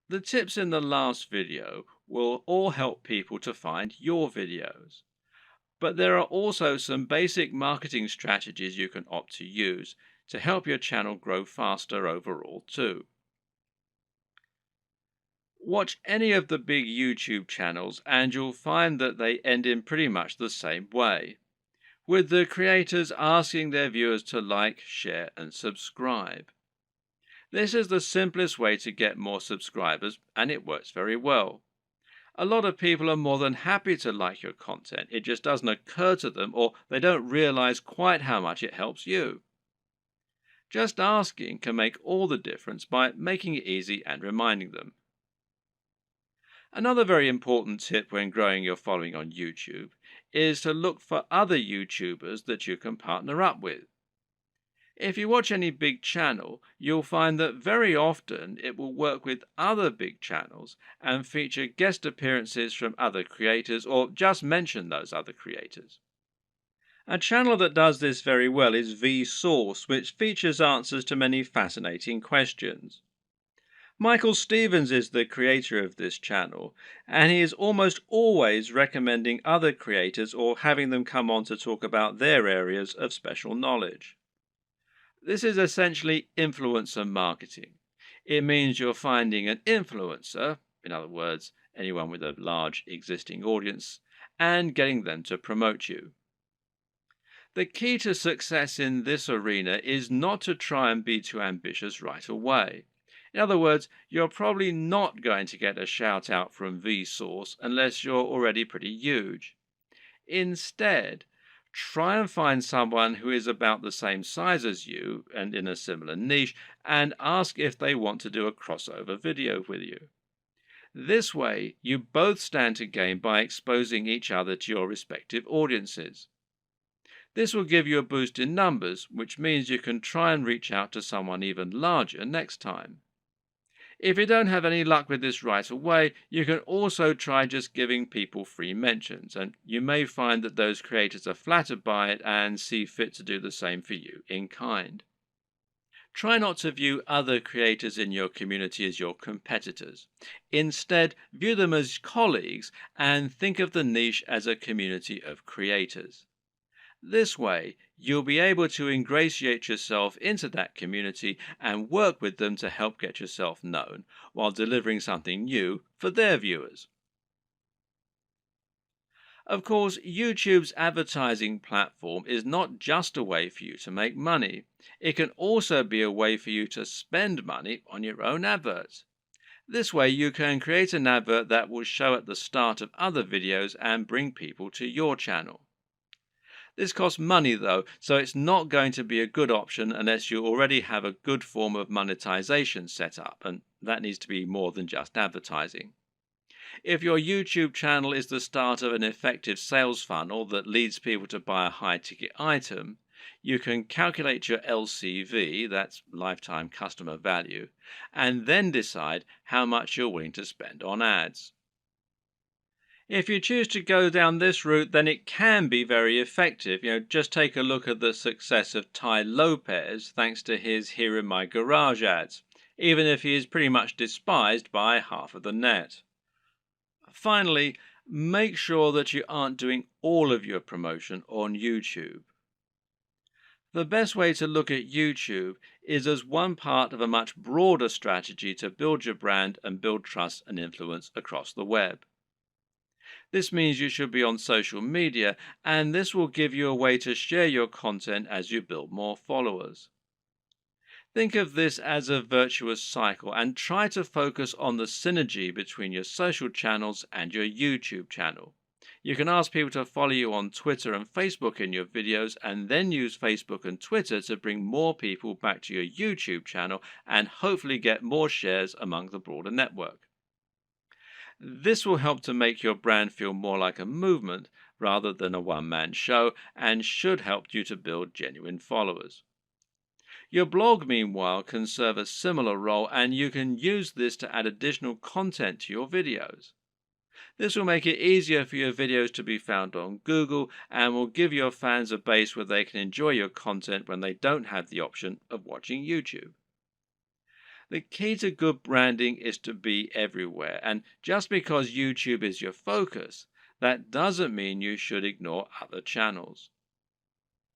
The tips in the last video will all help people to find your videos. But there are also some basic marketing strategies you can opt to use to help your channel grow faster overall too. Watch any of the big YouTube channels and you'll find that they end in pretty much the same way, with the creators asking their viewers to like, share, and subscribe. This is the simplest way to get more subscribers, and it works very well. A lot of people are more than happy to like your content. It just doesn't occur to them, or they don't realize quite how much it helps you. Just asking can make all the difference by making it easy and reminding them. Another very important tip when growing your following on YouTube is to look for other YouTubers that you can partner up with. If you watch any big channel, you'll find that very often it will work with other big channels and feature guest appearances from other creators or just mention those other creators. A channel that does this very well is Vsauce, which features answers to many fascinating questions. Michael Stevens is the creator of this channel, and he is almost always recommending other creators or having them come on to talk about their areas of special knowledge. This is essentially influencer marketing. It means you're finding an influencer, in other words, anyone with a large existing audience, and getting them to promote you. The key to success in this arena is not to try and be too ambitious right away. In other words, you're probably not going to get a shout out from Vsauce unless you're already pretty huge. Instead, try and find someone who is about the same size as you and in a similar niche and ask if they want to do a crossover video with you. This way, you both stand to gain by exposing each other to your respective audiences. This will give you a boost in numbers, which means you can try and reach out to someone even larger next time. If you don't have any luck with this right away, you can also try just giving people free mentions, and you may find that those creators are flattered by it and see fit to do the same for you in kind. Try not to view other creators in your community as your competitors. Instead, view them as colleagues and think of the niche as a community of creators. This way, you'll be able to ingratiate yourself into that community and work with them to help get yourself known while delivering something new for their viewers. Of course, YouTube's advertising platform is not just a way for you to make money. It can also be a way for you to spend money on your own adverts. This way, you can create an advert that will show at the start of other videos and bring people to your channel. This costs money though, so it's not going to be a good option unless you already have a good form of monetization set up, and that needs to be more than just advertising. If your YouTube channel is the start of an effective sales funnel that leads people to buy a high ticket item, you can calculate your LCV, that's lifetime customer value, and then decide how much you're willing to spend on ads. If you choose to go down this route, then it can be very effective. Just take a look at the success of Tai Lopez thanks to his Here in My Garage ads, even if he is pretty much despised by half of the net. Finally, make sure that you aren't doing all of your promotion on YouTube. The best way to look at YouTube is as one part of a much broader strategy to build your brand and build trust and influence across the web. This means you should be on social media, and this will give you a way to share your content as you build more followers. Think of this as a virtuous cycle and try to focus on the synergy between your social channels and your YouTube channel. You can ask people to follow you on Twitter and Facebook in your videos, and then use Facebook and Twitter to bring more people back to your YouTube channel and hopefully get more shares among the broader network. This will help to make your brand feel more like a movement rather than a one-man show, and should help you to build genuine followers. Your blog, meanwhile, can serve a similar role, and you can use this to add additional content to your videos. This will make it easier for your videos to be found on Google and will give your fans a base where they can enjoy your content when they don't have the option of watching YouTube. The key to good branding is to be everywhere, and just because YouTube is your focus, that doesn't mean you should ignore other channels.